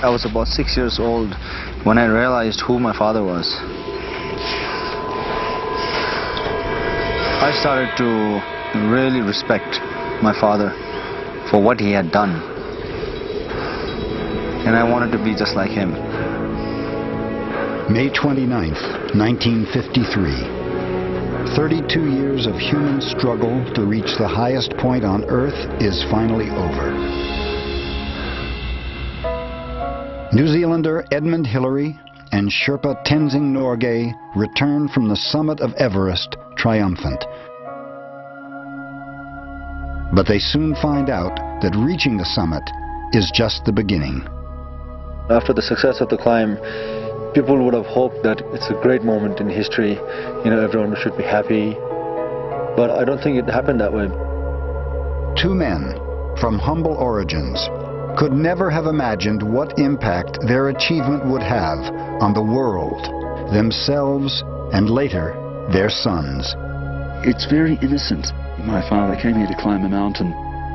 I was about 6 years old when I realized who my father was. I started to really respect my father for what he had done. And I wanted to be just like him. May 29th, 1953. 32 years of human struggle to reach the highest point on Earth is finally over. New Zealander Edmund Hillary and Sherpa Tenzing Norgay return from the summit of Everest triumphant. But they soon find out that reaching the summit is just the beginning. After the success of the climb, people would have hoped that it's a great moment in history. You know, everyone should be happy. But I don't think it happened that way. Two men from humble origins could never have imagined what impact their achievement would have on the world, themselves, and later, their sons. It's very innocent. My father came here to climb a mountain,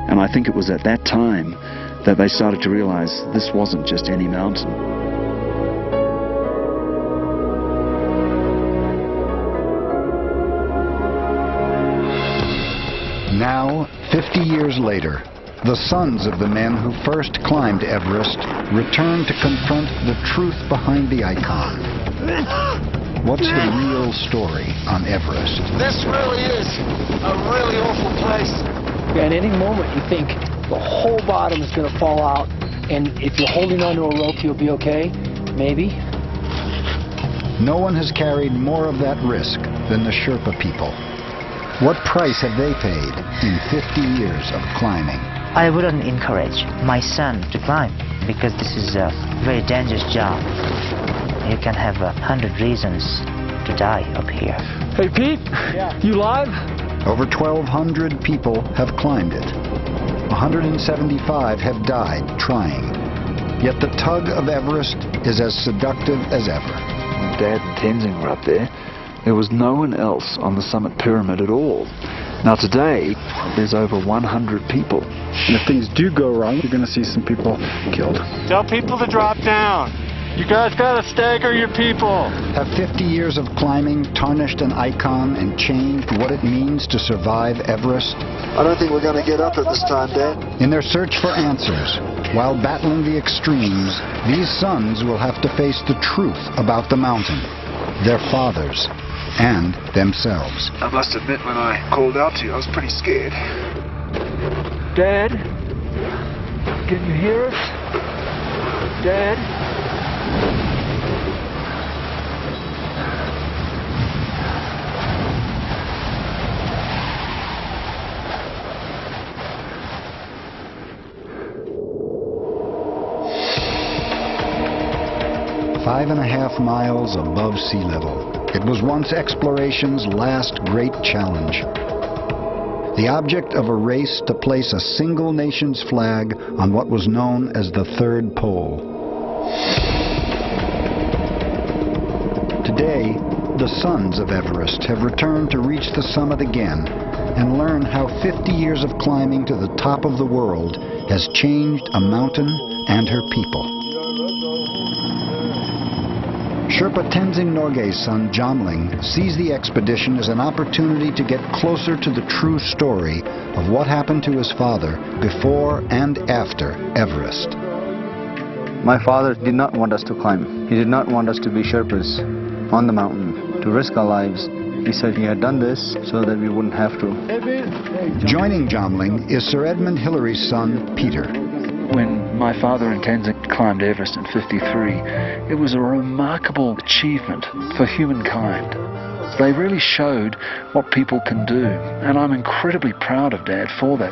and I think it was at that time that they started to realize this wasn't just any mountain. Now, 50 years later, the sons of the men who first climbed Everest return to confront the truth behind the icon. What's the real story on Everest? This really is a really awful place. At any moment you think the whole bottom is going to fall out, and if you're holding onto a rope you'll be okay, maybe. No one has carried more of that risk than the Sherpa people. What price have they paid in 50 years of climbing? I wouldn't encourage my son to climb because this is a very dangerous job. You can have 100 reasons to die up here. Hey Pete, you live? Over 1,200 people have climbed it. 175 have died trying. Yet the tug of Everest is as seductive as ever. Dad and Tenzing were up there. There was no one else on the summit pyramid at all. Now today, there's over 100 people. And if things do go wrong, you're going to see some people killed. Tell people to drop down. You guys got to stagger your people. Have 50 years of climbing tarnished an icon and changed what it means to survive Everest? I don't think we're going to get up at this time, Dad. In their search for answers, while battling the extremes, these sons will have to face the truth about the mountain, their fathers, and themselves. I must admit, when I called out to you, I was pretty scared. Dad? Can you hear us? Dad? 5.5 miles above sea level. It was once exploration's last great challenge. The object of a race to place a single nation's flag on what was known as the Third Pole. Today, the sons of Everest have returned to reach the summit again and learn how 50 years of climbing to the top of the world has changed a mountain and her people. Sherpa Tenzing Norgay's son Jamling sees the expedition as an opportunity to get closer to the true story of what happened to his father before and after Everest. My father did not want us to climb. He did not want us to be Sherpas on the mountain, to risk our lives. He said he had done this so that we wouldn't have to. Joining Jamling is Sir Edmund Hillary's son, Peter. When my father and Tenzing climbed Everest in '53, it was a remarkable achievement for humankind. They really showed what people can do, and I'm incredibly proud of Dad for that.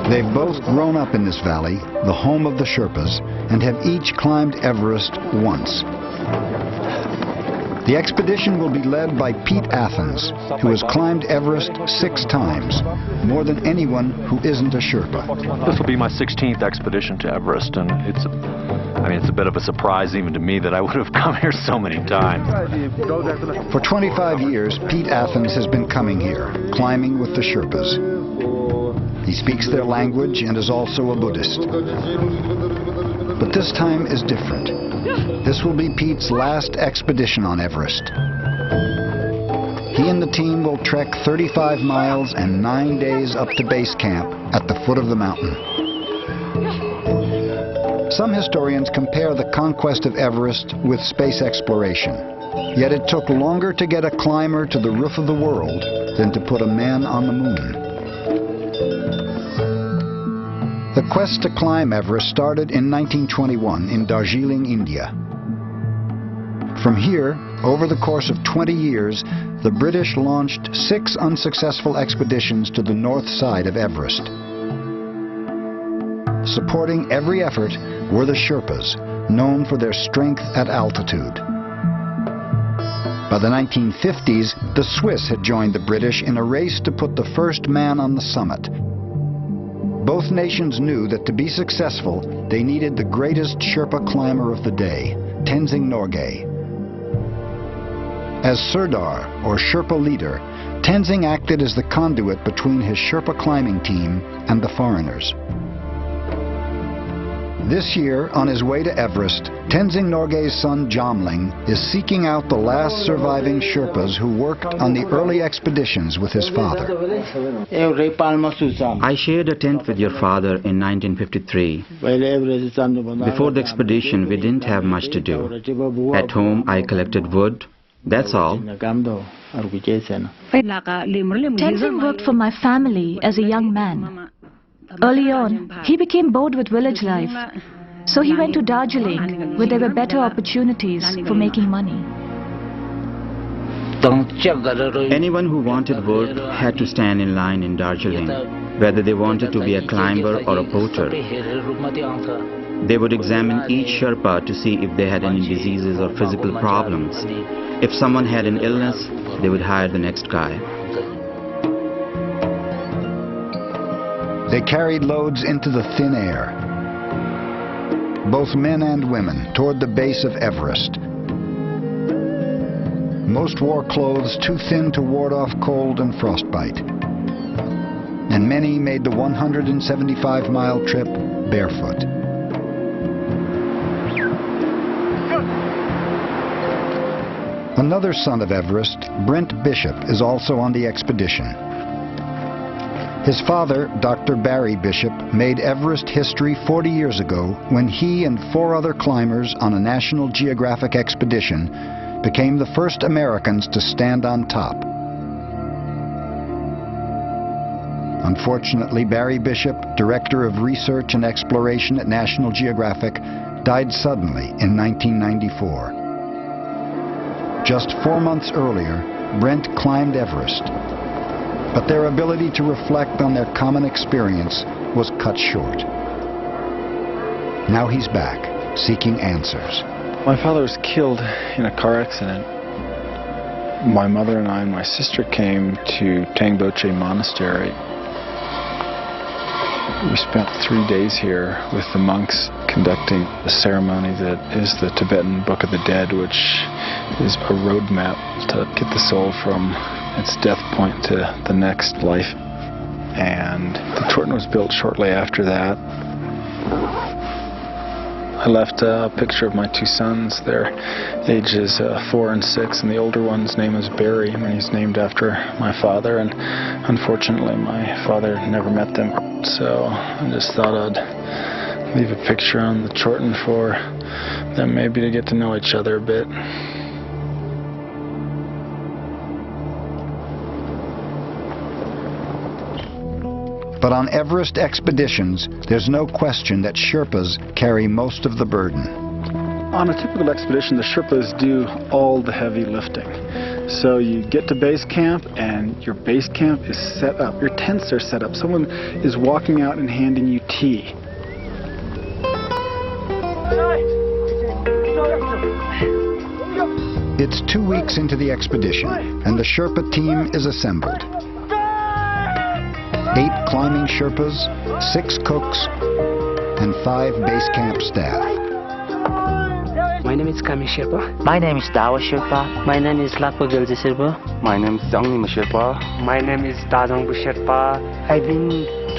They've both grown up in this valley, the home of the Sherpas, and have each climbed Everest once. The expedition will be led by Pete Athens, who has climbed Everest 6 times, more than anyone who isn't a Sherpa. This will be my 16th expedition to Everest, and it's a bit of a surprise even to me that I would have come here so many times. For 25 years, Pete Athens has been coming here, climbing with the Sherpas. He speaks their language and is also a Buddhist. But this time is different. This will be Pete's last expedition on Everest. He and the team will trek 35 miles and 9 days up to base camp at the foot of the mountain. Some historians compare the conquest of Everest with space exploration. Yet it took longer to get a climber to the roof of the world than to put a man on the moon. The quest to climb Everest started in 1921 in Darjeeling, India. From here, over the course of 20 years, the British launched 6 unsuccessful expeditions to the north side of Everest. Supporting every effort were the Sherpas, known for their strength at altitude. By the 1950s, the Swiss had joined the British in a race to put the first man on the summit. Both nations knew that to be successful, they needed the greatest Sherpa climber of the day, Tenzing Norgay. As Sirdar, or Sherpa leader, Tenzing acted as the conduit between his Sherpa climbing team and the foreigners. This year, on his way to Everest, Tenzing Norgay's son Jomling is seeking out the last surviving Sherpas who worked on the early expeditions with his father. I shared a tent with your father in 1953. Before the expedition, we didn't have much to do. At home, I collected wood. That's all. Tenzing worked for my family as a young man. Early on, he became bored with village life, so he went to Darjeeling, where there were better opportunities for making money. Anyone who wanted work had to stand in line in Darjeeling, whether they wanted to be a climber or a porter. They would examine each Sherpa to see if they had any diseases or physical problems. If someone had an illness, they would hire the next guy. They carried loads into the thin air, both men and women, toward the base of Everest. Most wore clothes too thin to ward off cold and frostbite, and many made the 175-mile trip barefoot. Another son of Everest, Brent Bishop, is also on the expedition. His father, Dr. Barry Bishop, made Everest history 40 years ago when he and 4 other climbers on a National Geographic expedition became the first Americans to stand on top. Unfortunately, Barry Bishop, Director of Research and Exploration at National Geographic, died suddenly in 1994. Just 4 months earlier, Brent climbed Everest, but their ability to reflect on their common experience was cut short. Now he's back, seeking answers. My father was killed in a car accident. My mother and I and my sister came to Tangboche Monastery. We spent 3 days here with the monks conducting a ceremony that is the Tibetan Book of the Dead, which is a roadmap to get the soul from its death point to the next life. And the Torton was built shortly after that. I left a picture of my 2 sons. Their ages 4 and 6, and the older one's name is Barry, and he's named after my father, and unfortunately my father never met them. So I just thought I'd leave a picture on the Torton for them maybe to get to know each other a bit. But on Everest expeditions, there's no question that Sherpas carry most of the burden. On a typical expedition, the Sherpas do all the heavy lifting. So you get to base camp, and your base camp is set up. Your tents are set up. Someone is walking out and handing you tea. It's 2 weeks into the expedition, and the Sherpa team is assembled. 8 climbing Sherpas, 6 cooks, and 5 base camp staff. My name is Kami Sherpa. My name is Dawa Sherpa. My name is Lakpo Gelje Sherpa. My name is Zangnima Sherpa. My name is Dazangbu Sherpa. I've been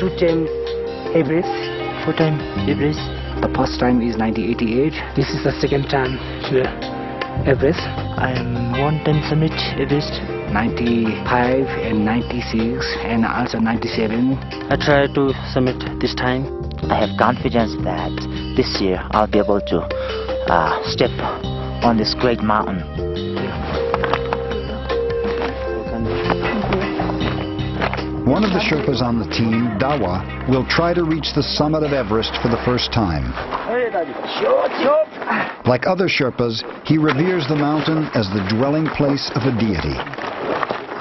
2 times Everest. 4 times Everest. The first time is 1988. This is the second time to Everest. I am one time summit Everest. 95 and 96 and also 97. I try to summit this time. I have confidence that this year I'll be able to step on this great mountain. One of the Sherpas on the team, Dawa, will try to reach the summit of Everest for the first time. Like other Sherpas, he reveres the mountain as the dwelling place of a deity.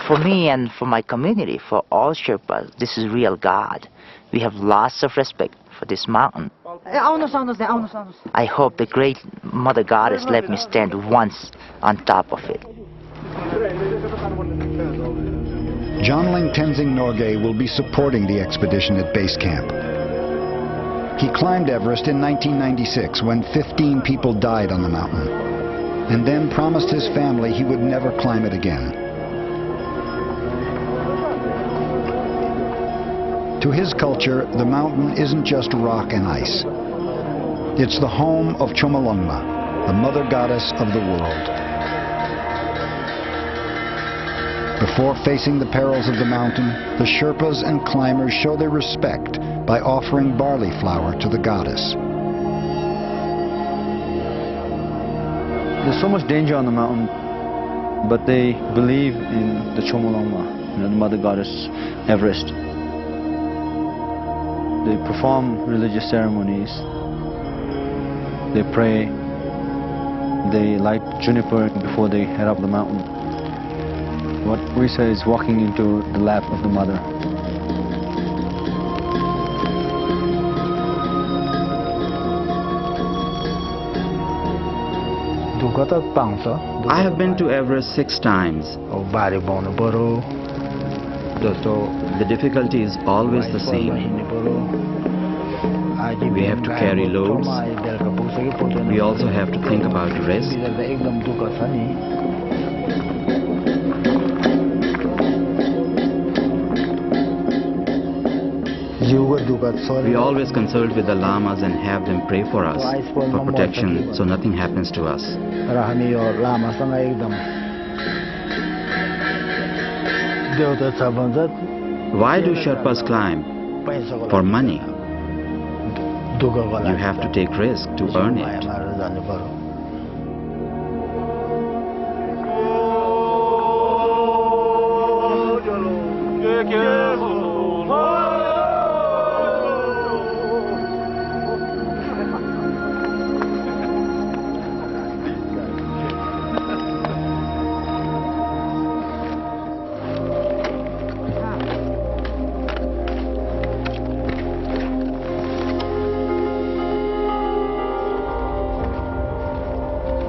For me and for my community, for all Sherpas, this is real God. We have lots of respect for this mountain. I hope the great Mother Goddess let me stand once on top of it. Jonling Tenzing Norgay will be supporting the expedition at base camp. He climbed Everest in 1996 when 15 people died on the mountain, and then promised his family he would never climb it again. To his culture, the mountain isn't just rock and ice. It's the home of Chomolungma, the mother goddess of the world. Before facing the perils of the mountain, the Sherpas and climbers show their respect by offering barley flour to the goddess. There's so much danger on the mountain, but they believe in the Chomolungma, the mother goddess Everest. They perform religious ceremonies, they pray, they light juniper before they head up the mountain. What we say is walking into the lap of the mother. I have been to Everest 6 times. The difficulty is always the same. We have to carry loads. We also have to think about risk. We always consult with the lamas and have them pray for us, for protection, so nothing happens to us. Why do Sherpas climb? For money. You have to take risk to earn it.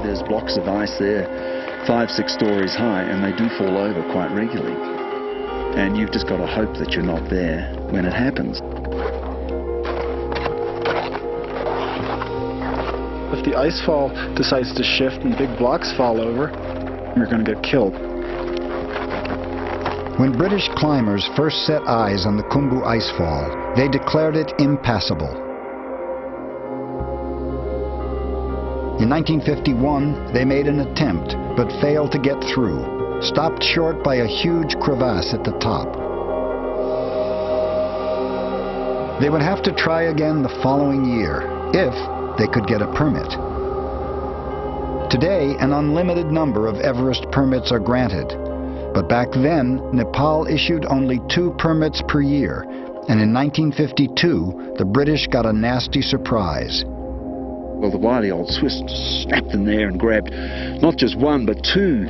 There's blocks of ice there, 5-6 stories high, and they do fall over quite regularly. And you've just got to hope that you're not there when it happens. If the ice fall decides to shift and big blocks fall over, you're going to get killed. When British climbers first set eyes on the Khumbu icefall, they declared it impassable. In 1951, they made an attempt, but failed to get through, stopped short by a huge crevasse at the top. They would have to try again the following year, if they could get a permit. Today, an unlimited number of Everest permits are granted, but back then, Nepal issued only 2 permits per year, and in 1952, the British got a nasty surprise. Well, the wily old Swiss snapped in there and grabbed not just 1 but 2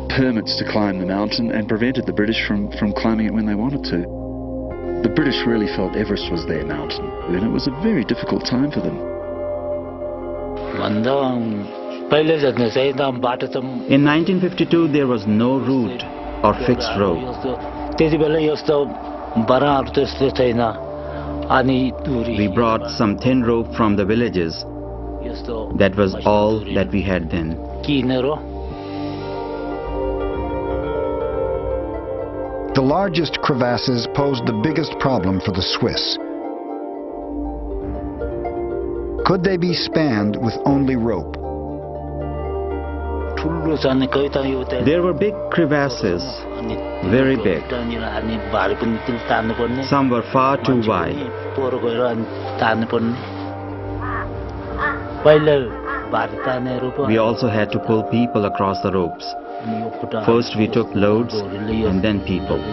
permits to climb the mountain and prevented the British from climbing it when they wanted to. The British really felt Everest was their mountain, and it was a very difficult time for them. In 1952, there was no route or fixed road. We brought some thin rope from the villages. That was all that we had then. The largest crevasses posed the biggest problem for the Swiss. Could they be spanned with only rope? There were big crevasses, very big. Some were far too wide. We also had to pull people across the ropes. First we took loads and then people.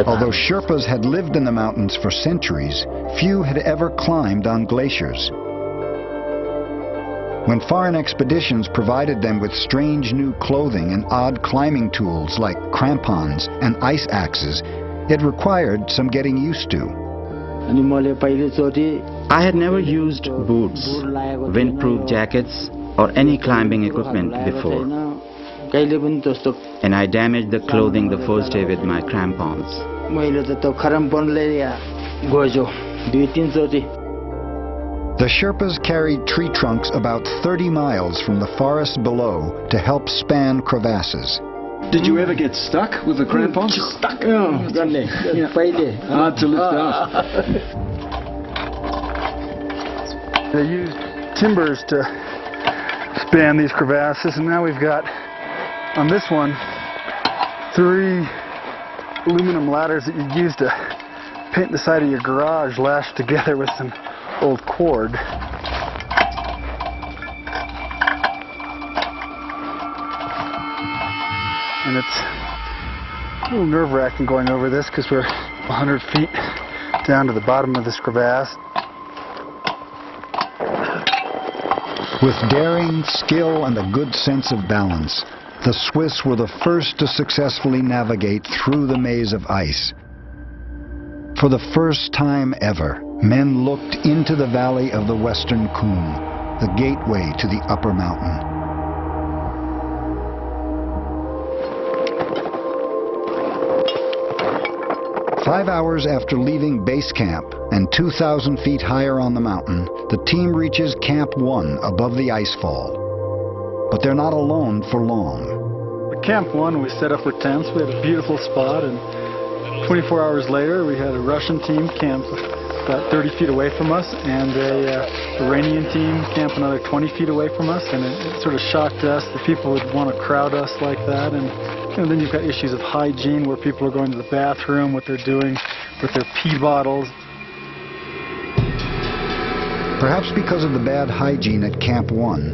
Although Sherpas had lived in the mountains for centuries, few had ever climbed on glaciers. When foreign expeditions provided them with strange new clothing and odd climbing tools like crampons and ice axes, it required some getting used to. I had never used boots, windproof jackets, or any climbing equipment before. And I damaged the clothing the first day with my crampons. The Sherpas carried tree trunks about 30 miles from the forest below to help span crevasses. Did you ever get stuck with the crampons? Just stuck. Hard to lift up. They used timbers to span these crevasses, and now we've got, on this one, 3 aluminum ladders that you'd use to paint the side of your garage lashed together with some old cord. And it's a little nerve-wracking going over this because we're 100 feet down to the bottom of this crevasse. With daring, skill, and a good sense of balance, the Swiss were the first to successfully navigate through the maze of ice. For the first time ever, men looked into the valley of the Western Cwm, the gateway to the upper mountain. Five hours after leaving base camp and 2,000 feet higher on the mountain, the team reaches Camp 1 above the icefall. But they're not alone for long. At Camp 1, we set up our tents. We had a beautiful spot, and 24 hours later, we had a Russian team camp about 30 feet away from us, and a Iranian team camp another 20 feet away from us, and it sort of shocked us that people would want to crowd us like that. And then you've got issues of hygiene where people are going to the bathroom, what they're doing with their pee bottles. Perhaps because of the bad hygiene at Camp 1,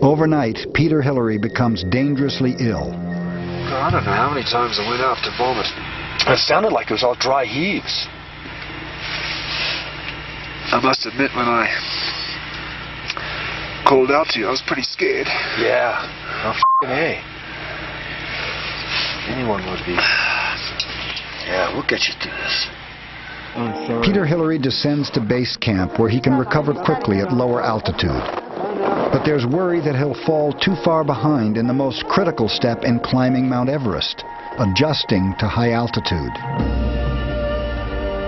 overnight, Peter Hillary becomes dangerously ill. I don't know how many times I went out to vomit. It sounded like it was all dry heaves. I must admit, when I called out to you, I was pretty scared. Yeah. Oh, f***ing A. Anyone would be. Yeah, we'll get you through this. Peter Hillary descends to base camp where he can recover quickly at lower altitude. But there's worry that he'll fall too far behind in the most critical step in climbing Mount Everest, adjusting to high altitude.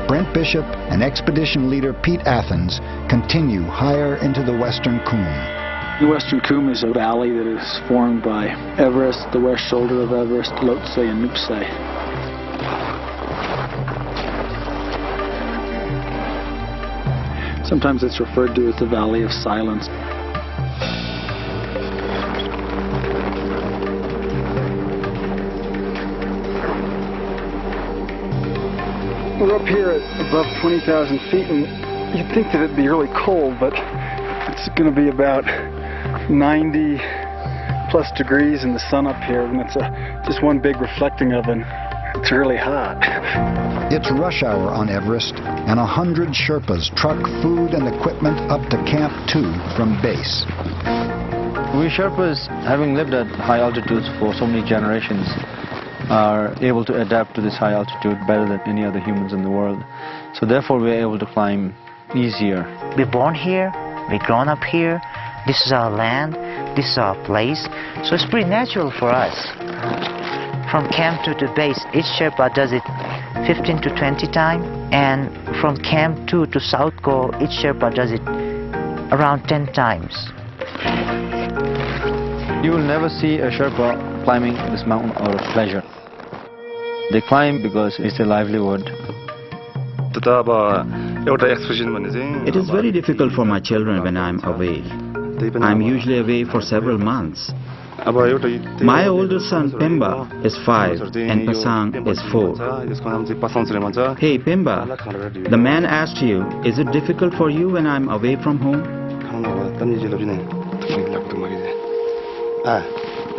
Brent Bishop and expedition leader Pete Athens continue higher into the Western Cwm. The Western Cwm is a valley that is formed by Everest, the west shoulder of Everest, Lhotse, and Nuptse. Sometimes it's referred to as the Valley of Silence. We're up here at above 20,000 feet, and you'd think that it'd be really cold, but it's going to be about 90 plus degrees in the sun up here, and it's just one big reflecting oven. It's really hot. It's rush hour on Everest, and 100 Sherpas truck food and equipment up to Camp 2 from base. We Sherpas, having lived at high altitudes for so many generations, are able to adapt to this high altitude better than any other humans in the world. So therefore we are able to climb easier. We're born here, we're grown up here, this is our land, this is our place, so it's pretty natural for us. From Camp 2 to base, each Sherpa does it 15 to 20 times, and from Camp 2 to South Goal, each Sherpa does it around 10 times. You will never see a Sherpa climbing this mountain out of pleasure. They climb because it's their livelihood. Totoo ba It is very difficult for my children when I'm away. I'm usually away for several months. My older son Pemba is 5 and Pasang is 4. Hey Pemba, the man asked you, is it difficult for you when I'm away from home?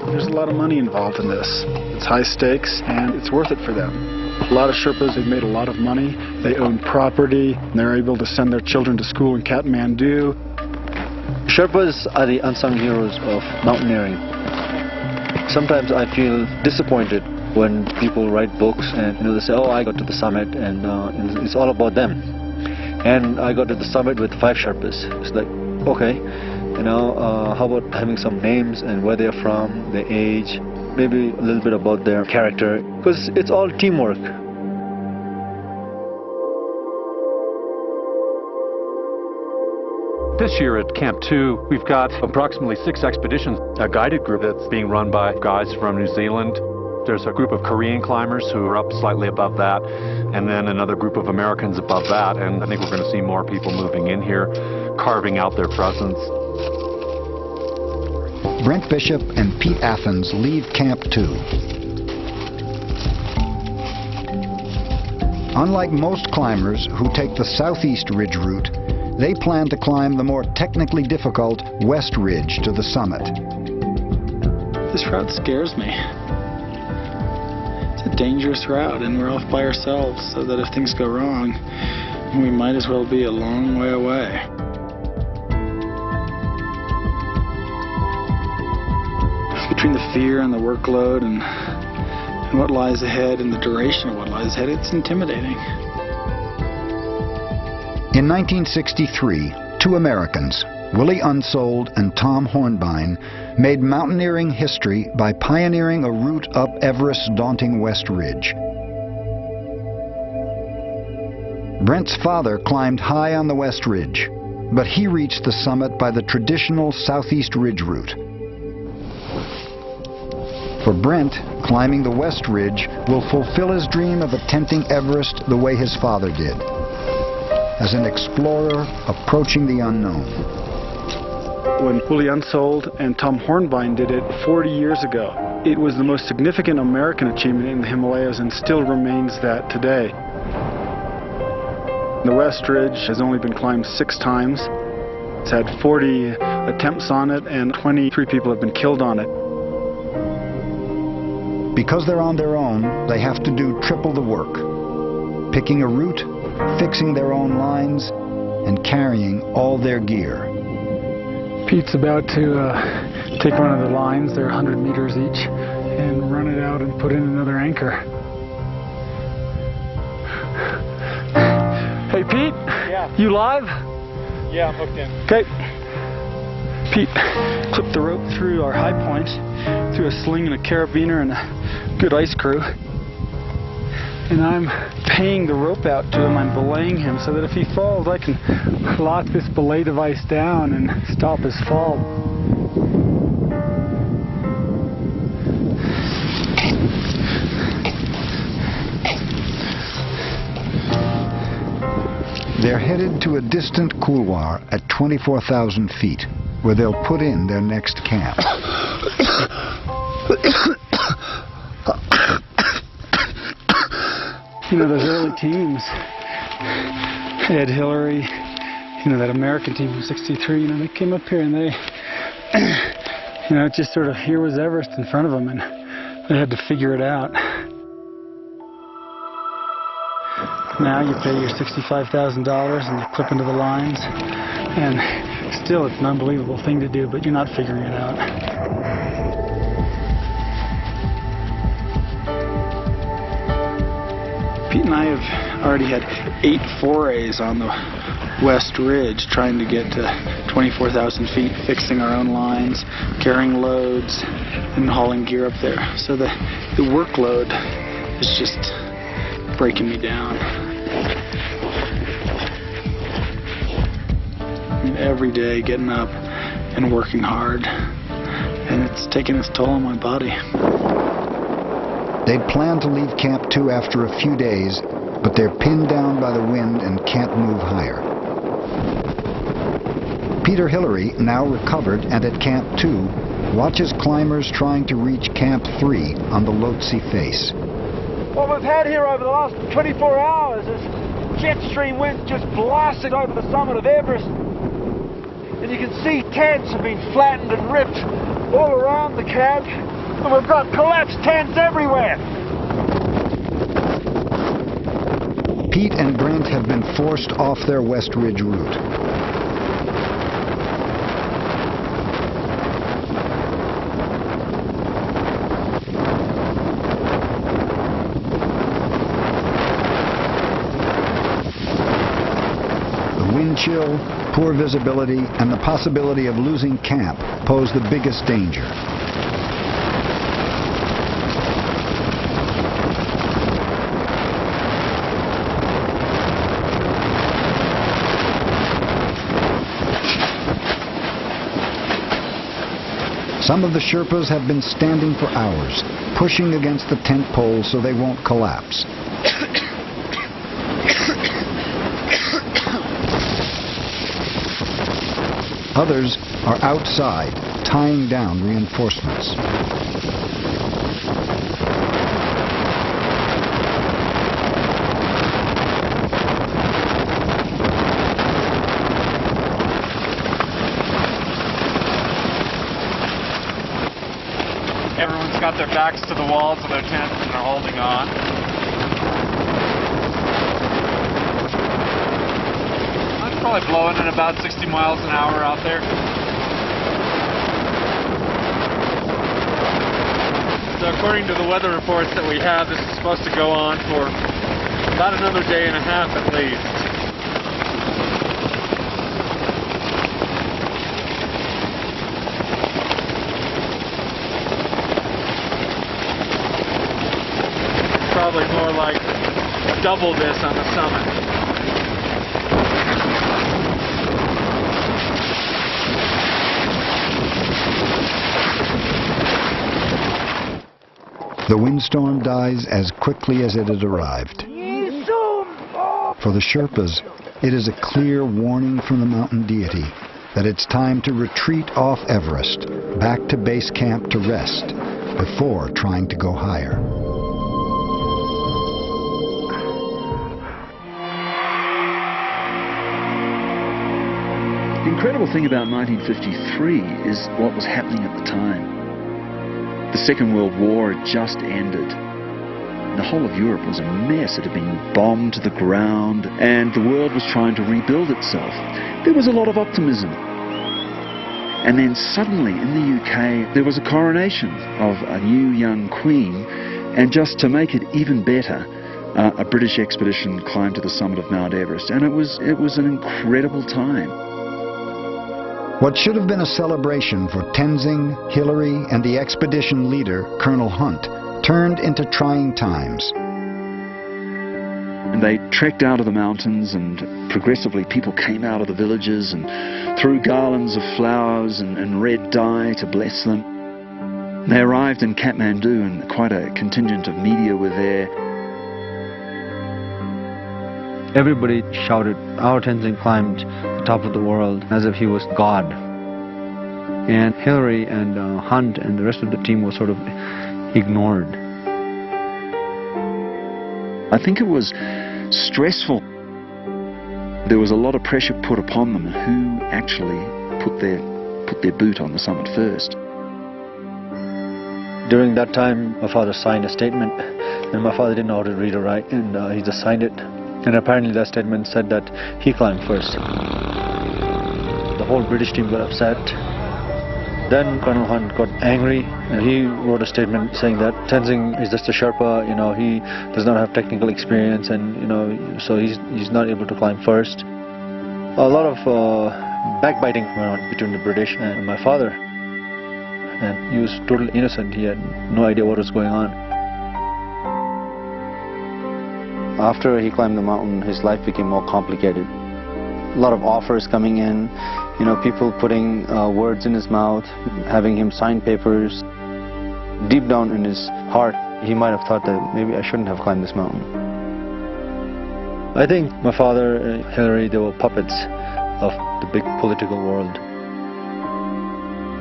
There's a lot of money involved in this. It's high stakes and it's worth it for them. A lot of Sherpas have made a lot of money. They own property and they're able to send their children to school in Kathmandu. Sherpas are the unsung heroes of mountaineering. Sometimes I feel disappointed when people write books and they say, oh, I got to the summit, and it's all about them. And I got to the summit with 5 Sherpas. It's like, okay, how about having some names and where they're from, their age, maybe a little bit about their character, because it's all teamwork. This year at Camp 2, we've got approximately 6 expeditions, a guided group that's being run by guys from New Zealand. There's a group of Korean climbers who are up slightly above that, and then another group of Americans above that, and I think we're going to see more people moving in here, carving out their presence. Brent Bishop and Pete Athens leave Camp 2. Unlike most climbers who take the southeast ridge route, they plan to climb the more technically difficult West Ridge to the summit. This route scares me. It's a dangerous route and we're off by ourselves, so that if things go wrong, we might as well be a long way away. Between the fear and the workload and what lies ahead and the duration of what lies ahead, it's intimidating. In 1963, 2 Americans, Willie Untold and Tom Hornbein, made mountaineering history by pioneering a route up Everest's daunting West Ridge. Brent's father climbed high on the West Ridge, but he reached the summit by the traditional Southeast Ridge route. For Brent, climbing the West Ridge will fulfill his dream of attempting Everest the way his father did, as an explorer approaching the unknown. When Willie Untold and Tom Hornbein did it 40 years ago, it was the most significant American achievement in the Himalayas and still remains that today. The West Ridge has only been climbed 6 times. It's had 40 attempts on it and 23 people have been killed on it. Because they're on their own, they have to do triple the work, picking a route, fixing their own lines, and carrying all their gear. Pete's about to take one of the lines, they're 100 meters each, and run it out and put in another anchor. Hey Pete? Yeah. You live? Yeah, I'm hooked in. Okay. Pete clipped the rope through our high point, through a sling and a carabiner and a good ice crew. And I'm paying the rope out to him, I'm belaying him so that if he falls I can lock this belay device down and stop his fall. They're headed to a distant couloir at 24,000 feet, where they'll put in their next camp. You know, those early teams, Ed Hillary, that American team from '63, they came up here and they, just sort of, here was Everest in front of them and they had to figure it out. Now you pay your $65,000 and you clip into the lines, and still it's an unbelievable thing to do, but you're not figuring it out. Pete and I have already had 8 forays on the West Ridge trying to get to 24,000 feet, fixing our own lines, carrying loads, and hauling gear up there. So the workload is just breaking me down. Every day getting up and working hard, and it's taking its toll on my body. They'd planned to leave Camp 2 after a few days, but they're pinned down by the wind and can't move higher. Peter Hillary, now recovered and at Camp 2, watches climbers trying to reach Camp 3 on the Lhotse face. What we've had here over the last 24 hours is jet stream wind just blasting over the summit of Everest. And you can see tents have been flattened and ripped all around the camp. And we've got collapsed tents everywhere. Pete and Brent have been forced off their West Ridge route. Wind chill, poor visibility, and the possibility of losing camp pose the biggest danger. Some of the Sherpas have been standing for hours, pushing against the tent poles so they won't collapse. Others are outside, tying down reinforcements. Everyone's got their backs to the walls of their tents and they're holding on. Probably blowing at about 60 miles an hour out there. So according to the weather reports that we have, this is supposed to go on for about another day and a half at least. Probably more like double this on the summit. The windstorm dies as quickly as it had arrived. For the Sherpas, it is a clear warning from the mountain deity that it's time to retreat off Everest, back to base camp to rest, before trying to go higher. The incredible thing about 1953 is what was happening at the time. The Second World War had just ended. The whole of Europe was a mess. It had been bombed to the ground, and the world was trying to rebuild itself. There was a lot of optimism. And then suddenly, in the UK, there was a coronation of a new young queen, and just to make it even better, a British expedition climbed to the summit of Mount Everest, and it was an incredible time. What should have been a celebration for Tenzing, Hillary, and the expedition leader, Colonel Hunt, turned into trying times. And they trekked out of the mountains, and progressively people came out of the villages and threw garlands of flowers and red dye to bless them. They arrived in Kathmandu, and quite a contingent of media were there. Everybody shouted, "Our Tenzing climbed the top of the world," as if he was God. And Hillary and Hunt and the rest of the team was sort of ignored. I think it was stressful. There was a lot of pressure put upon them who actually put their boot on the summit first. During that time, my father signed a statement, and my father didn't know how to read or write, and he just signed it. And apparently that statement said that he climbed first. The whole British team got upset. Then Colonel Hunt got angry, and he wrote a statement saying that Tenzing is just a Sherpa, he does not have technical experience, and so he's not able to climb first. A lot of backbiting went on between the British and my father, and he was totally innocent. He had no idea what was going on. After he climbed the mountain, his life became more complicated. A lot of offers coming in, people putting words in his mouth, having him sign papers. Deep down in his heart, he might have thought that maybe I shouldn't have climbed this mountain. I think my father and Hillary, they were puppets of the big political world.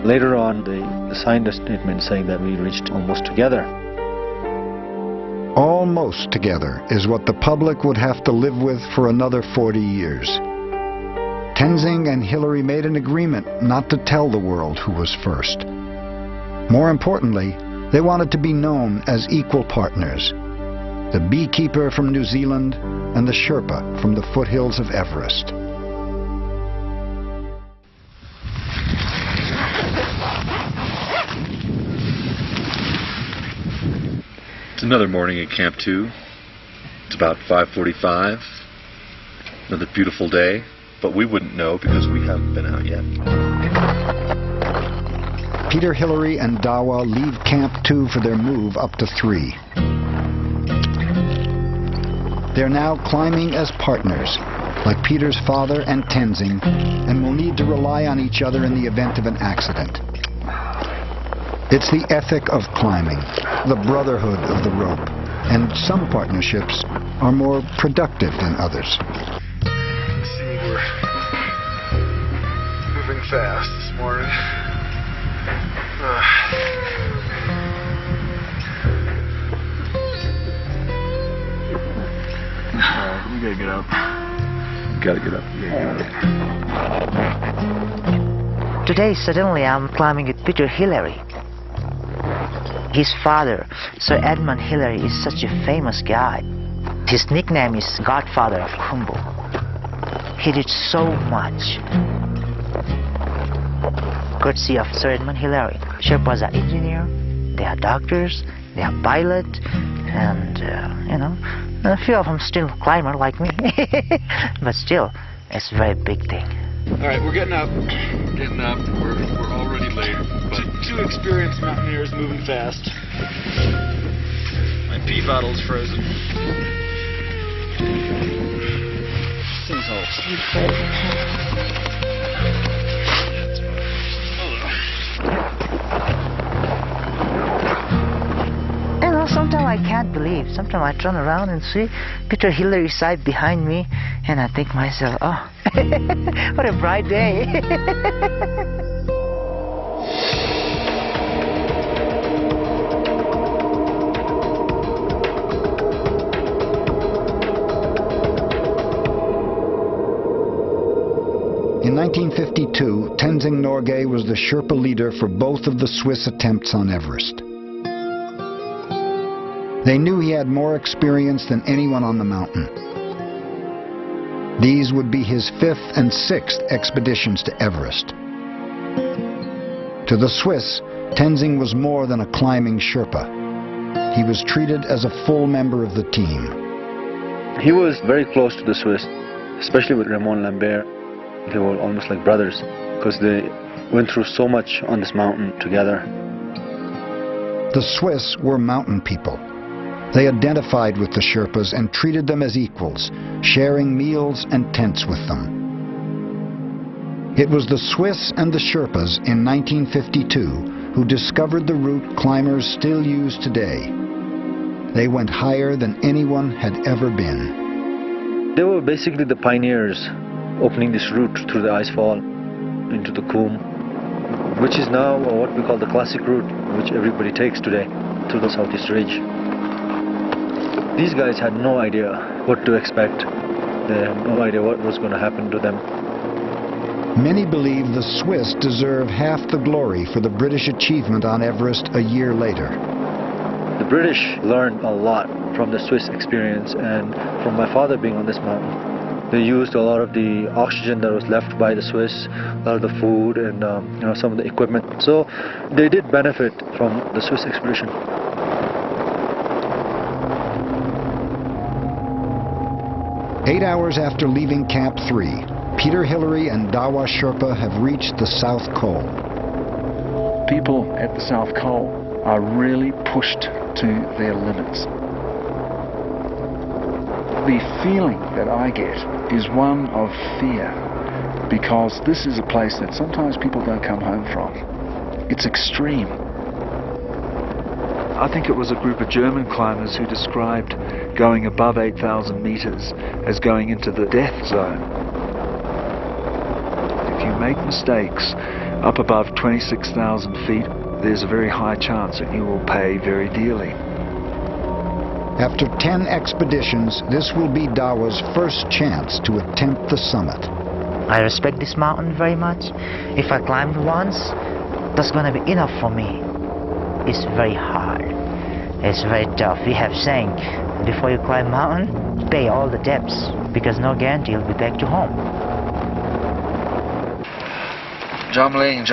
Later on, they signed a statement saying that we reached almost together. Almost together is what the public would have to live with for another 40 years. Tenzing and Hillary made an agreement not to tell the world who was first. More importantly, they wanted to be known as equal partners. The beekeeper from New Zealand and the Sherpa from the foothills of Everest. It's another morning at Camp 2. It's about 5:45. Another beautiful day, but we wouldn't know because we haven't been out yet. Peter, Hillary, and Dawa leave Camp 2 for their move up to 3. They're now climbing as partners, like Peter's father and Tenzing, and will need to rely on each other in the event of an accident. It's the ethic of climbing, the brotherhood of the rope, and some partnerships are more productive than others. See, we're moving fast this morning. We gotta get up. Gotta get up. Today, suddenly, I'm climbing with Peter Hillary. His father, Sir Edmund Hillary, is such a famous guy. His nickname is Godfather of Khumbu. He did so much. Courtesy of Sir Edmund Hillary. Sherpas are engineers, they are doctors, they are pilots, and, a few of them still climber like me. But still, it's a very big thing. Alright, we're getting up. We're already late. But two experienced mountaineers moving fast. My pee bottle's frozen. Things hold. Sometimes I can't believe. Sometimes I turn around and see Peter Hillary's side behind me, and I think myself, oh, what a bright day. In 1952, Tenzing Norgay was the Sherpa leader for both of the Swiss attempts on Everest. They knew he had more experience than anyone on the mountain. These would be his 5th and 6th expeditions to Everest. To the Swiss, Tenzing was more than a climbing Sherpa. He was treated as a full member of the team. He was very close to the Swiss, especially with Raymond Lambert. They were almost like brothers because they went through so much on this mountain together. The Swiss were mountain people. They identified with the Sherpas and treated them as equals, sharing meals and tents with them. It was the Swiss and the Sherpas in 1952 who discovered the route climbers still use today. They went higher than anyone had ever been. They were basically the pioneers opening this route through the icefall into the Coombe, which is now what we call the classic route, which everybody takes today through the Southeast Ridge. These guys had no idea what to expect. They had no idea what was going to happen to them. Many believe the Swiss deserve half the glory for the British achievement on Everest a year later. The British learned a lot from the Swiss experience and from my father being on this mountain. They used a lot of the oxygen that was left by the Swiss, a lot of the food and some of the equipment. So they did benefit from the Swiss expedition. 8 hours after leaving Camp 3, Peter Hillary and Dawa Sherpa have reached the South Col. People at the South Col are really pushed to their limits. The feeling that I get is one of fear, because this is a place that sometimes people don't come home from. It's extreme. I think it was a group of German climbers who described going above 8,000 meters as going into the death zone. If you make mistakes up above 26,000 feet, there's a very high chance that you will pay very dearly. After 10 expeditions, this will be Dawa's first chance to attempt the summit. I respect this mountain very much. If I climbed once, that's gonna be enough for me. It's very hard. It's very tough. We have saying, before you climb mountain, pay all the debts, because no guarantee you'll be back to home. Jomling,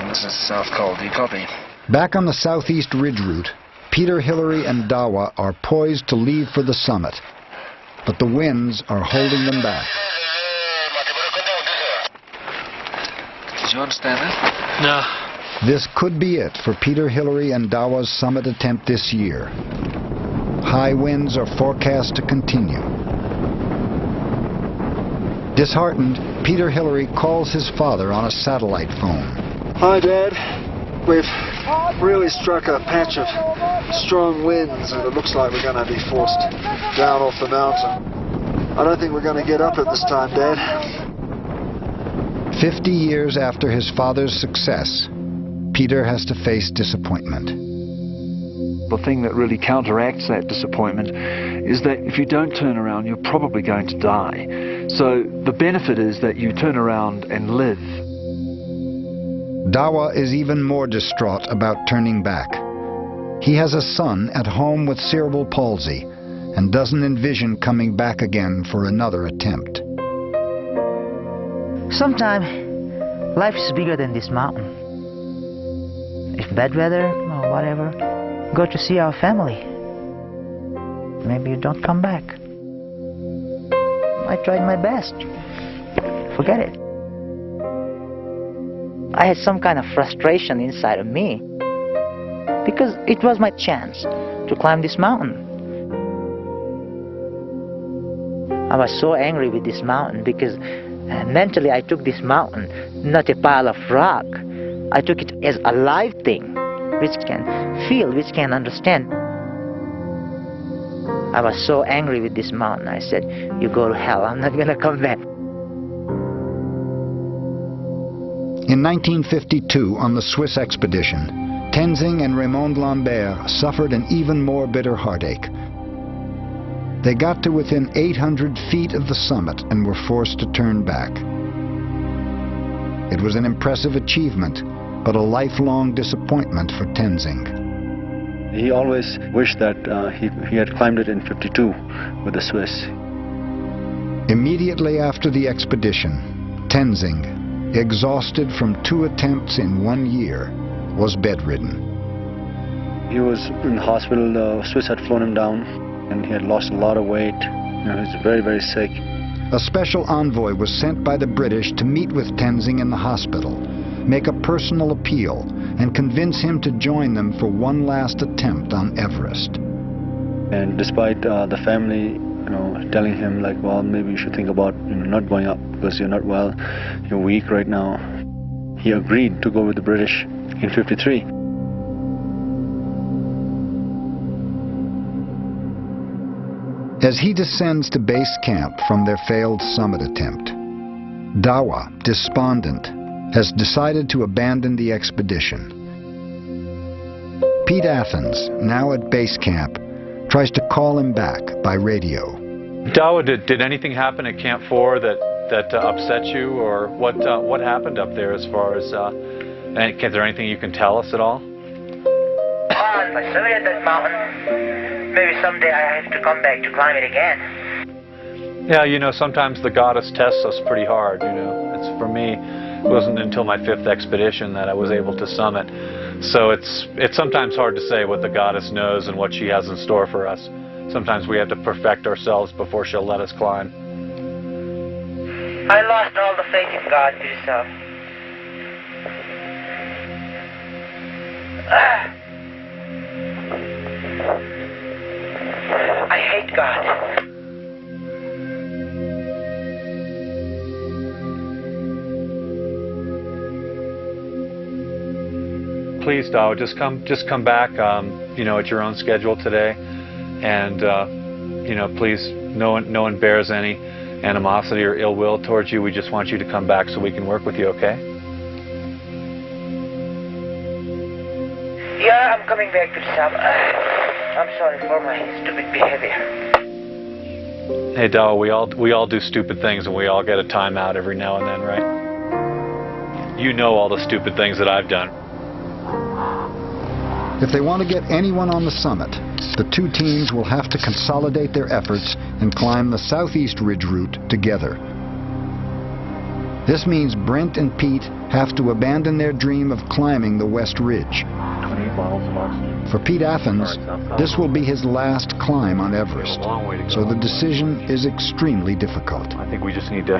this is South Col. Do you copy? Back on the southeast ridge route, Peter, Hillary, and Dawa are poised to leave for the summit, but the winds are holding them back. Did you understand that? No. This could be it for Peter, Hillary, and Dawa's summit attempt this year. High winds are forecast to continue. Disheartened, Peter Hillary calls his father on a satellite phone. Hi, Dad. We've really struck a patch of strong winds, and it looks like we're going to be forced down off the mountain. I don't think we're going to get up it this time, Dad. 50 years after his father's success, Peter has to face disappointment. The thing that really counteracts that disappointment is that if you don't turn around, you're probably going to die. So the benefit is that you turn around and live. Dawa is even more distraught about turning back. He has a son at home with cerebral palsy and doesn't envision coming back again for another attempt. Sometimes life is bigger than this mountain. If bad weather or whatever, go to see our family. Maybe you don't come back. I tried my best. Forget it. I had some kind of frustration inside of me because it was my chance to climb this mountain. I was so angry with this mountain because mentally I took this mountain not a pile of rock. I took it as a live thing which can feel, which can understand. I was so angry with this mountain. I said, you go to hell, I'm not gonna come back. In 1952, on the Swiss expedition, Tenzing and Raymond Lambert suffered an even more bitter heartache. They got to within 800 feet of the summit and were forced to turn back. It was an impressive achievement, but a lifelong disappointment for Tenzing. He always wished that he had climbed it in 52 with the Swiss. Immediately after the expedition, Tenzing, exhausted from 2 attempts in 1 year, was bedridden. He was in the hospital. The Swiss had flown him down, and he had lost a lot of weight. He was very, very sick. A special envoy was sent by the British to meet with Tenzing in the hospital, make a personal appeal, and convince him to join them for one last attempt on Everest. And despite the family, telling him like, well, maybe you should think about not going up because you're not well, you're weak right now, he agreed to go with the British in 53. As he descends to base camp from their failed summit attempt, Dawa, despondent, has decided to abandon the expedition. Pete Athens, now at base camp, tries to call him back by radio. Dawa, did anything happen at Camp 4 that upset you, or what happened up there as far as, is there anything you can tell us at all? If I surveyed that mountain, maybe someday I have to come back to climb it again. Yeah, sometimes the goddess tests us pretty hard, It's, for me, it wasn't until my 5th expedition that I was able to summit. So it's sometimes hard to say what the goddess knows and what she has in store for us. Sometimes we have to perfect ourselves before she'll let us climb. I lost all the faith in God to yourself. I hate God. please, Dow, just come back, you know, at your own schedule today, and you know, please, no one bears any animosity or ill will towards you. We just want you to come back so we can work with you, okay? Yeah, I'm coming back to the south. I'm sorry for my stupid behavior. Hey, Dow, we all do stupid things, and we all get a timeout every now and then, right? You know all the stupid things that I've done. If they want to get anyone on the summit, the two teams will have to consolidate their efforts and climb the southeast ridge route together. This means Brent and Pete have to abandon their dream of climbing the West Ridge. For Pete Athens, this will be his last climb on Everest, so the decision is extremely difficult. I think we just need to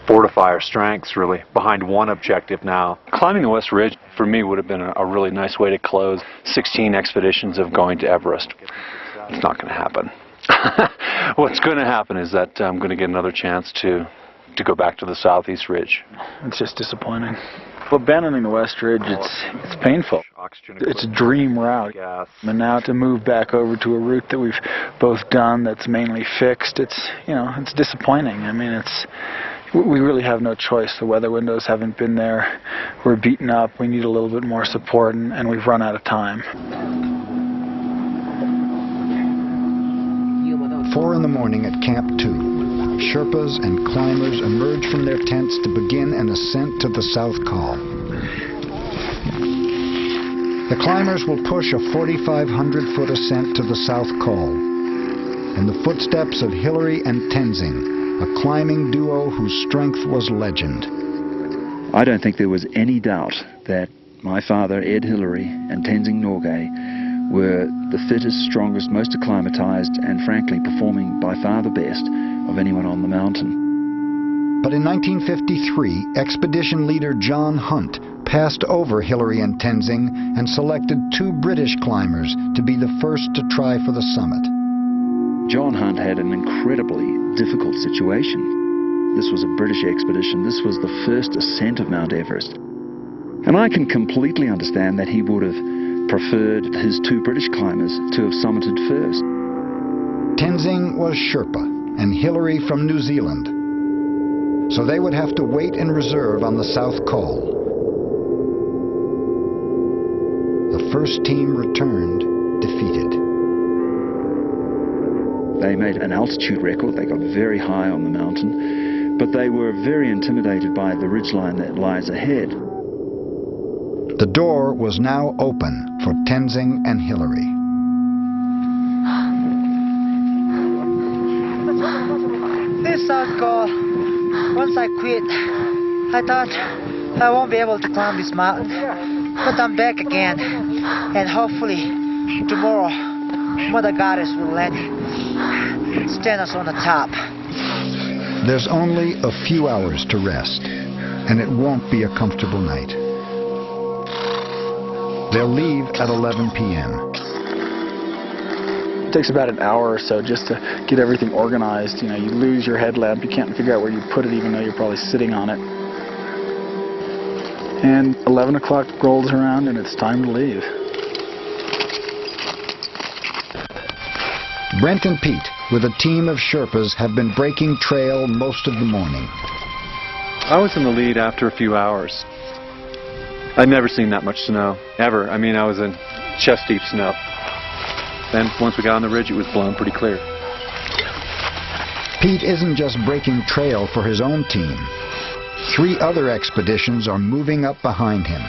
fortify our strengths, really, behind one objective now. Climbing the West Ridge, for me, would have been a really nice way to close 16 expeditions of going to Everest. It's not going to happen. What's going to happen is that I'm going to get another chance to go back to the southeast ridge. It's just disappointing. Well, abandoning the West Ridge, it's painful. It's a dream route. And now to move back over to a route that we've both done that's mainly fixed, it's, you know, it's disappointing. I mean, we really have no choice. The weather windows haven't been there. We're beaten up. We need a little bit more support, and we've run out of time. 4 in the morning at Camp 2. Sherpas and climbers emerge from their tents to begin an ascent to the South Col. The climbers will push a 4,500-foot ascent to the South Col in the footsteps of Hillary and Tenzing, a climbing duo whose strength was legend. I don't think there was any doubt that my father, Ed Hillary, and Tenzing Norgay were the fittest, strongest, most acclimatized, and frankly performing by far the best of anyone on the mountain. But in 1953, expedition leader John Hunt passed over Hillary and Tenzing and selected 2 British climbers to be the first to try for the summit. John Hunt had an incredibly difficult situation. This was a British expedition. This was the first ascent of Mount Everest. And I can completely understand that he would have preferred his 2 British climbers to have summited first. Tenzing was Sherpa and Hillary from New Zealand, so they would have to wait in reserve on the South Col. The first team returned defeated. They made an altitude record. They got very high on the mountain, but they were very intimidated by the ridgeline that lies ahead. The door was now open for Tenzing and Hillary. This South Col, once I quit, I thought I won't be able to climb this mountain, but I'm back again, and hopefully tomorrow Mother Goddess will stand us on the top. There's only a few hours to rest, and it won't be a comfortable night. They'll leave at 11 p.m. It takes about an hour or so just to get everything organized. You know, you lose your headlamp, you can't figure out where you put it even though you're probably sitting on it. And 11 o'clock rolls around and it's time to leave. Brent and Pete, with a team of Sherpas, have been breaking trail most of the morning. I was in the lead after a few hours. I'd never seen that much snow, ever. I mean, I was in chest-deep snow. Then, once we got on the ridge, it was blown pretty clear. Pete isn't just breaking trail for his own team. 3 other expeditions are moving up behind him.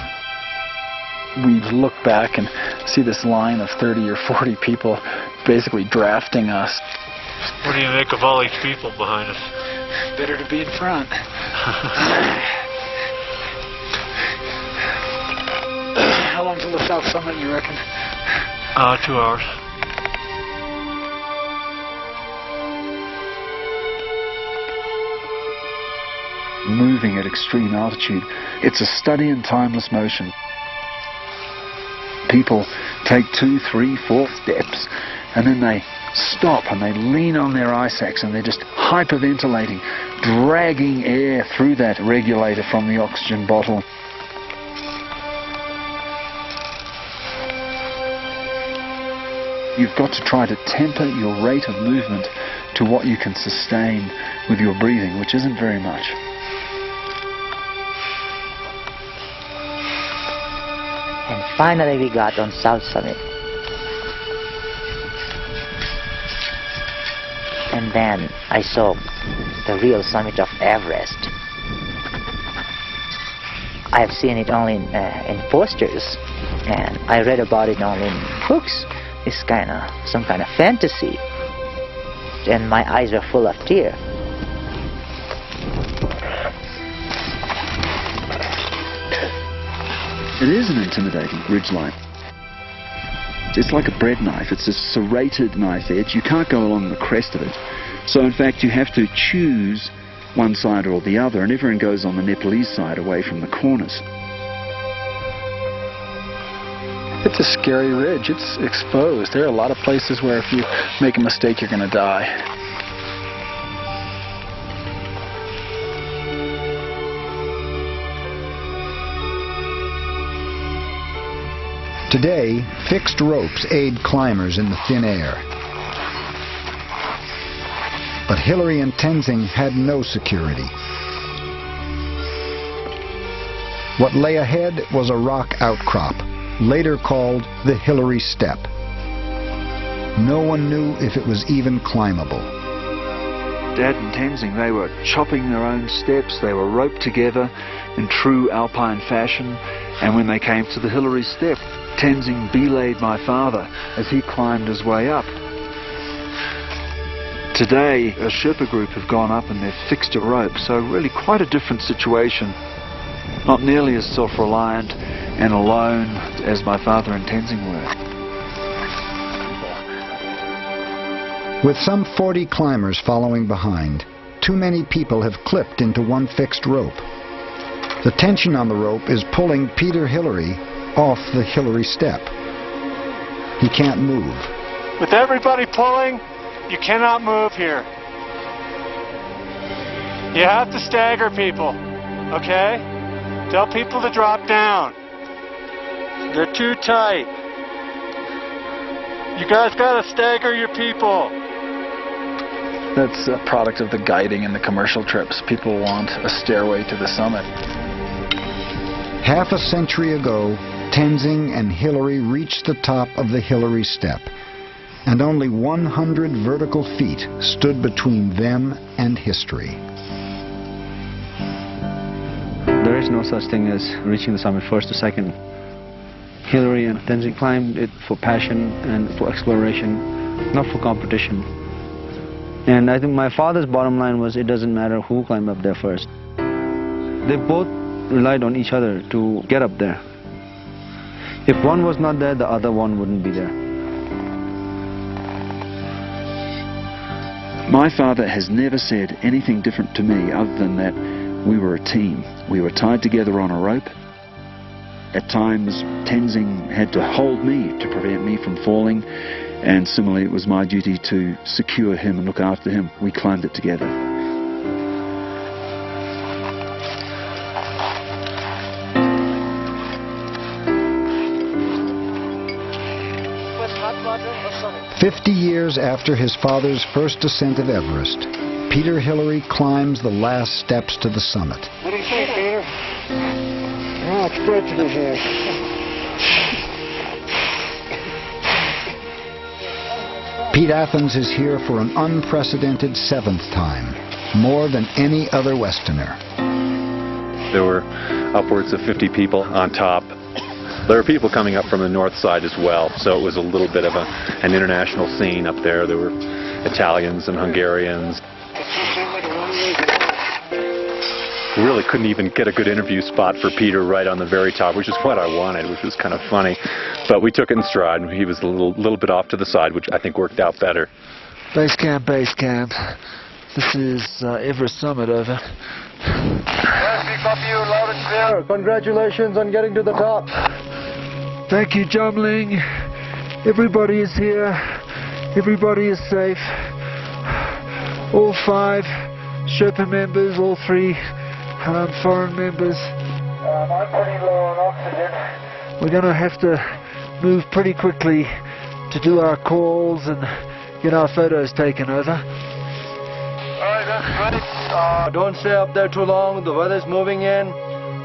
We look back and see this line of 30 or 40 people basically drafting us. What do you make of all these people behind us? Better to be in front. How long till the South Summit, you reckon? 2 hours. Moving at extreme altitude, it's a steady and timeless motion. People take 2, 3, 4 steps, and then they stop and they lean on their ice axe and they're just hyperventilating, dragging air through that regulator from the oxygen bottle. You've got to try to temper your rate of movement to what you can sustain with your breathing, which isn't very much. And finally we got on South Summit. And then I saw the real summit of Everest. I have seen it only in posters, and I read about it only in books. It's some kind of fantasy. And my eyes were full of tears. It is an intimidating ridgeline. It's like a bread knife. It's a serrated knife edge. You can't go along the crest of it. So in fact you have to choose one side or the other, and everyone goes on the Nepalese side away from the corners. It's a scary ridge. It's exposed. There are a lot of places where if you make a mistake you're going to die. Today, fixed ropes aid climbers in the thin air. But Hillary and Tenzing had no security. What lay ahead was a rock outcrop, later called the Hillary Step. No one knew if it was even climbable. Dad and Tenzing, they were chopping their own steps. They were roped together in true alpine fashion. And when they came to the Hillary Step, Tenzing belayed my father as he climbed his way up. Today, a Sherpa group have gone up and they've fixed a rope, so really quite a different situation. Not nearly as self-reliant and alone as my father and Tenzing were. With some 40 climbers following behind, too many people have clipped into one fixed rope. The tension on the rope is pulling Peter Hillary off the Hillary Step. He can't move. With everybody pulling, you cannot move here. You have to stagger people, okay? Tell people to drop down. They're too tight. You guys gotta stagger your people. That's a product of the guiding and the commercial trips. People want a stairway to the summit. Half a century ago, Tenzing and Hillary reached the top of the Hillary Step, and only 100 vertical feet stood between them and history. There is no such thing as reaching the summit first or second. Hillary and Tenzing climbed it for passion and for exploration, not for competition. And I think my father's bottom line was it doesn't matter who climbed up there first. They both relied on each other to get up there. If one was not there, the other one wouldn't be there. My father has never said anything different to me other than that we were a team. We were tied together on a rope. At times, Tenzing had to hold me to prevent me from falling, and similarly it was my duty to secure him and look after him. We climbed it together. "50 years after his father's first ascent of Everest, Peter Hillary climbs the last steps to the summit. What do you think, Peter? Oh, it's prejudice here. Pete Athens is here for an unprecedented 7th time, more than any other Westerner. There were upwards of 50 people on top. There were people coming up from the north side as well, so it was a little bit of an international scene up there. There were Italians and Hungarians. We really couldn't even get a good interview spot for Peter right on the very top, which is what I wanted, which was kind of funny. But we took it in stride, and he was a little bit off to the side, which I think worked out better. Base camp, base camp. This is Everest summit, over. Congratulations on getting to the top. Thank you, Jumling. Everybody is here. Everybody is safe. All 5 Sherpa members, all 3 foreign members. I'm pretty low on oxygen. We're going to have to move pretty quickly to do our calls and get our photos taken over. Alright, that's great. Don't stay up there too long, the weather's moving in.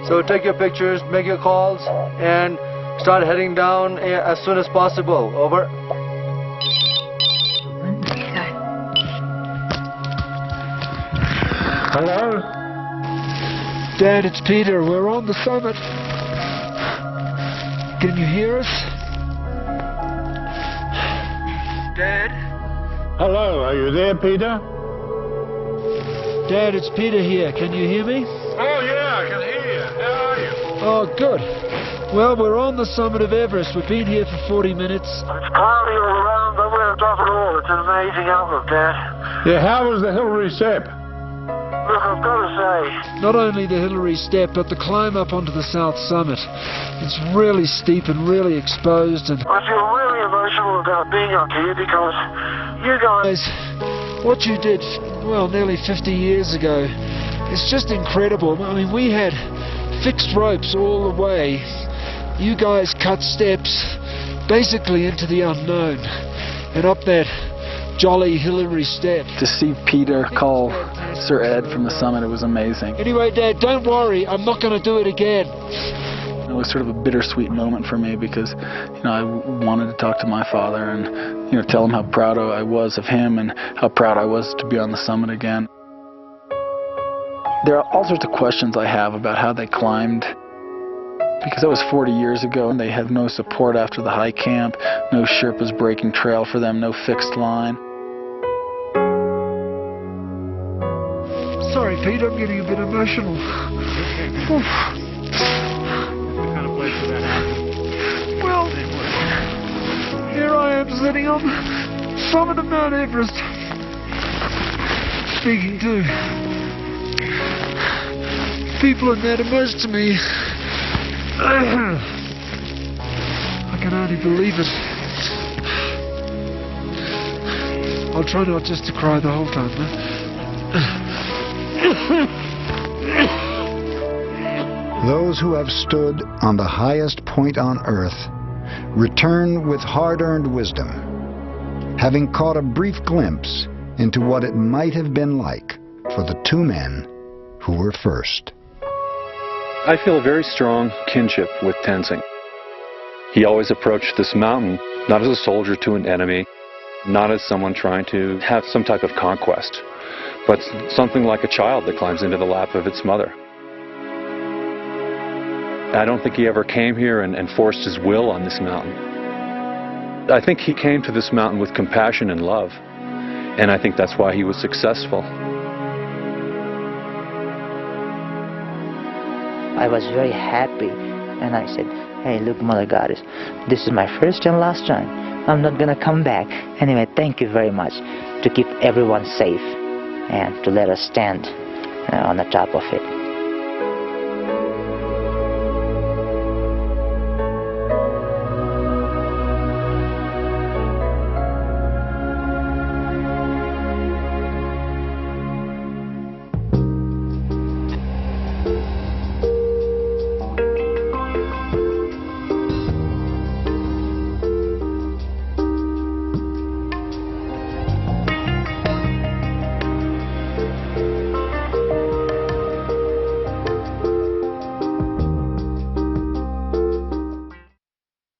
So take your pictures, make your calls, and start heading down as soon as possible. Over. Hello? Dad, it's Peter. We're on the summit. Can you hear us? Dad? Hello, are you there, Peter? Dad, it's Peter here. Can you hear me? Oh, yeah, I can hear you. How are you? Oh, good. Well, we're on the summit of Everest. We've been here for 40 minutes. It's cloudy all around, but we're on top of it all. It's an amazing outlook, Dad. Yeah, how was the Hillary step? Look, I've got to say... Not only the Hillary step, but the climb up onto the south summit. It's really steep and really exposed, and... I feel really emotional about being up here because you guys... What you did, well, nearly 50 years ago, it's just incredible. I mean, we had fixed ropes all the way. You guys cut steps basically into the unknown and up that jolly Hillary step. To see Peter call Sir Ed from the summit, it was amazing. Anyway, Dad, don't worry, I'm not going to do it again. It was sort of a bittersweet moment for me because, I wanted to talk to my father and, tell him how proud I was of him and how proud I was to be on the summit again. There are all sorts of questions I have about how they climbed, because that was 40 years ago and they had no support after the high camp, no Sherpas breaking trail for them, no fixed line. Sorry, Pete, I'm getting a bit emotional. What kind of place would that happen? Well, here I am sitting on the summit of Mount Everest, speaking to people that matter most to me. I can only believe it. I'll try not just to cry the whole time, Those who have stood on the highest point on earth return with hard-earned wisdom, having caught a brief glimpse into what it might have been like for the two men who were first. I feel a very strong kinship with Tenzing. He always approached this mountain not as a soldier to an enemy, not as someone trying to have some type of conquest, but something like a child that climbs into the lap of its mother. I don't think he ever came here and forced his will on this mountain. I think he came to this mountain with compassion and love, and I think that's why he was successful. I was very happy, and I said, hey, look, Mother Goddess, this is my first and last time. I'm not gonna come back. Anyway, thank you very much to keep everyone safe and to let us stand on the top of it.